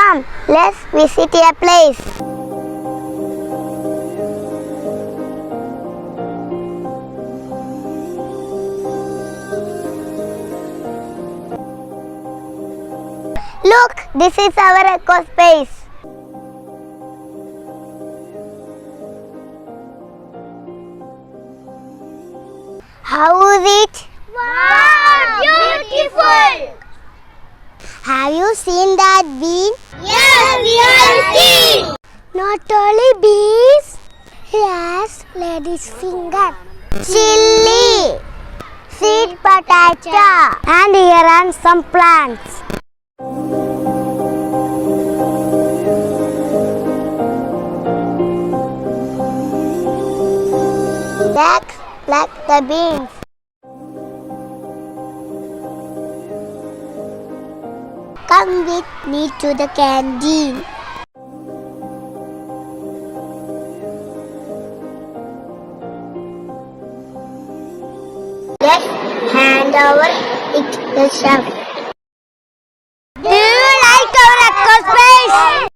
Come, let's visit a place. Look, this is our eco space. How is it? Wow, beautiful! Have you seen that bee? Yes, we have seen! Not only bees, he has lady's finger, chili, sweet potato, and here are some plants. Let's pluck the beans. Come with me to the canteen. Let's hand over it to the chef. Do you like our eco space?